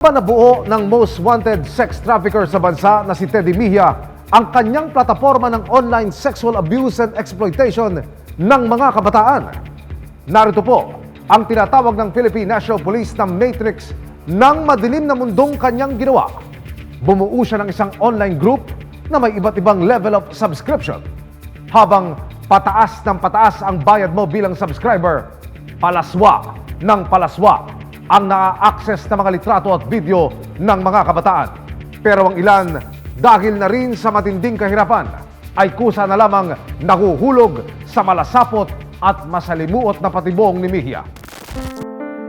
Nabuo ng most wanted sex trafficker sa bansa na si Teddy Mejia ang kanyang plataforma ng online sexual abuse and exploitation ng mga kabataan. Narito po ang tinatawag ng Philippine National Police na matrix ng madilim na mundong kanyang ginawa. Bumuo siya ng isang online group na may iba't ibang level of subscription. Habang pataas ng pataas ang bayad mo bilang subscriber, palaswa ng palaswa ang na-access na mga litrato at video ng mga kabataan. Pero ang ilan, dahil na rin sa matinding kahirapan, ay kusa na lamang nahuhulog sa malasapot at masalimuot na patibong ni Mejia.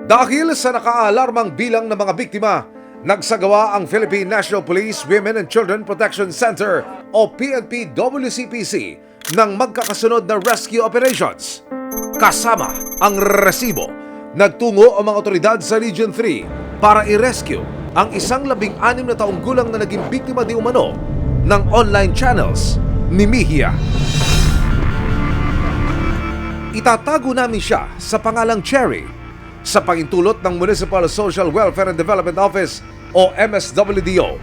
Dahil sa nakaalarmang bilang ng mga biktima, nagsagawa ang Philippine National Police Women and Children Protection Center o PNP-WCPC ng magkakasunod na rescue operations. Kasama ang resibo, nagtungo ang mga otoridad sa Region 3 para i-rescue ang isang 16 na taong gulang na naging biktima di umano ng online channels ni Mejia. Itatago namin siya sa pangalang Cherry. Sa pahintulot ng Municipal Social Welfare and Development Office o MSWDO,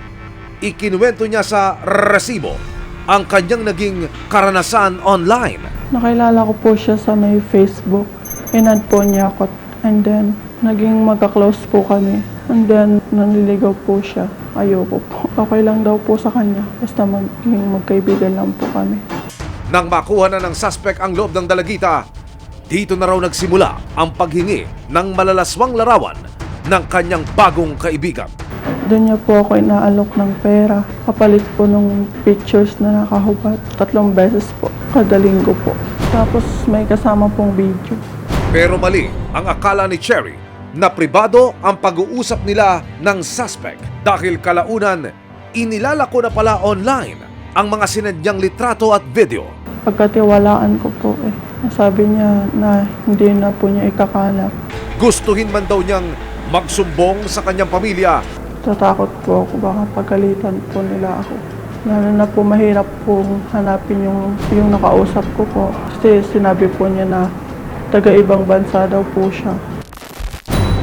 ikinuwento niya sa resibo ang kanyang naging karanasan online. Nakilala ko po siya sa may Facebook. Inad po niya ako. And then, naging magka-close po kami. And then, nanliligaw po siya. Ayoko po. Okay lang daw po sa kanya. Basta magkaibigan lang po kami. Nang makuha na ng suspect ang loob ng dalagita, dito na raw nagsimula ang paghingi ng malalaswang larawan ng kanyang bagong kaibigan. Doon niya po ako inaalok ng pera. Kapalit po ng pictures na nakahubad. 3 beses po. Kada linggo po. Tapos may kasama pong video. Pero mali ang akala ni Cherry na pribado ang pag-uusap nila ng suspect dahil kalaunan inilalako na pala online ang mga sinendiyang litrato at video. Pagkatiwalaan ko po sabi niya na hindi na po niya ikakalat. Gustuhin man daw niyang magsumbong sa kanyang pamilya. Tatakot po ako baka pagalitan po nila ako. Lalo na po mahirap pong hanapin yung nakausap ko po. Kasi sinabi po niya na taga-ibang bansa daw po siya.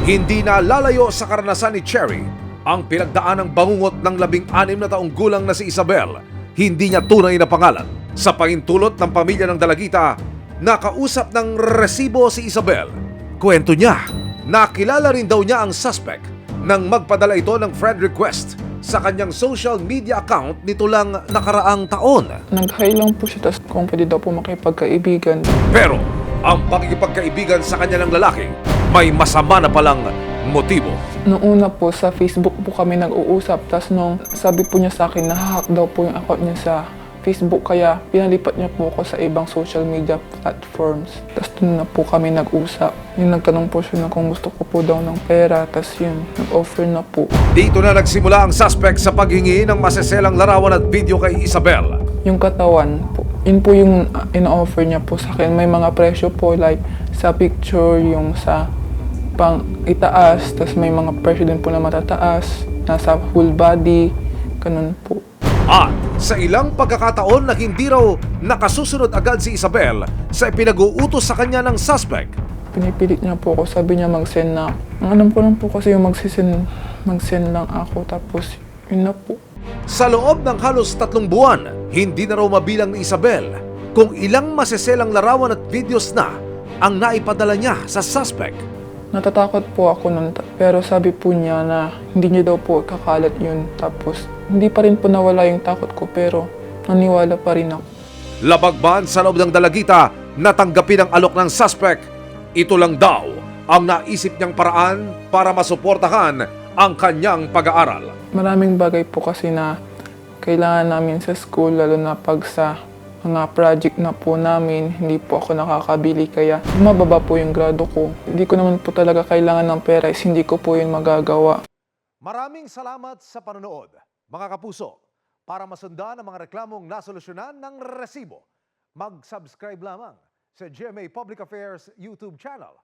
Hindi na lalayo sa karanasan ni Cherry ang pinagdaan ng bangungot ng 16 na taong gulang na si Isabel. Hindi niya tunay na pangalan. Sa pahintulot ng pamilya ng dalagita, nakausap ng resibo si Isabel. Kwento niya, nakilala rin daw niya ang suspect nang magpadala ito ng friend request sa kanyang social media account nito lang nakaraang taon. Nag-hi lang po siya, tapos kung pwede daw po makipagkaibigan. Pero ang pakikipagkaibigan sa kanya ng lalaki may masama na palang motibo. Noong una po sa Facebook po kami nag-uusap, tapos nung sabi po niya sa akin, nahahack daw po yung account niya sa Facebook, kaya pinalipat niya po ako sa ibang social media platforms. Tapos doon na po kami nag-usap. Yung nagtanong po siya na kung gusto ko po daw ng pera, tapos yun, nag-offer na po. Dito na nagsimula ang suspect sa paghingi ng maseselang larawan at video kay Isabel. Yung katawan po, yun po yung in-offer niya po sa akin. May mga presyo po, like sa picture, yung sa pang itaas, tapos may mga presyo din po na matataas, nasa full body, ganun po. At sa ilang pagkakataon na hindi raw nakasusunod agad si Isabel sa pinag-uutos sa kanya ng suspect. Pinipilit niya po ako, sabi niya mag-send na. Ang alam ko lang po kasi yung mag-send lang ako, tapos yun na po. Sa loob ng halos 3 buwan, hindi na raw mabilang ni Isabel kung ilang maseselang larawan at videos na ang naipadala niya sa suspect. Natatakot po ako nun, pero sabi po niya na hindi niya daw po kakalat yun. Tapos hindi pa rin po nawala yung takot ko, pero naniwala pa rin ako. Labagban sa loob ng dalagita, natanggapin ang alok ng suspect. Ito lang daw ang naisip niyang paraan para masuportahan ang kanyang pag-aaral. Maraming bagay po kasi na kailangan namin sa school, lalo na pag sa mga project na po namin, hindi po ako nakakabili, kaya mababa po yung grado ko. Hindi ko naman po talaga kailangan ng pera, hindi ko po yun magagawa. Maraming salamat sa panonood, mga kapuso. Para masundan ang mga reklamong nasolusyonan ng resibo, mag-subscribe lamang sa GMA Public Affairs YouTube channel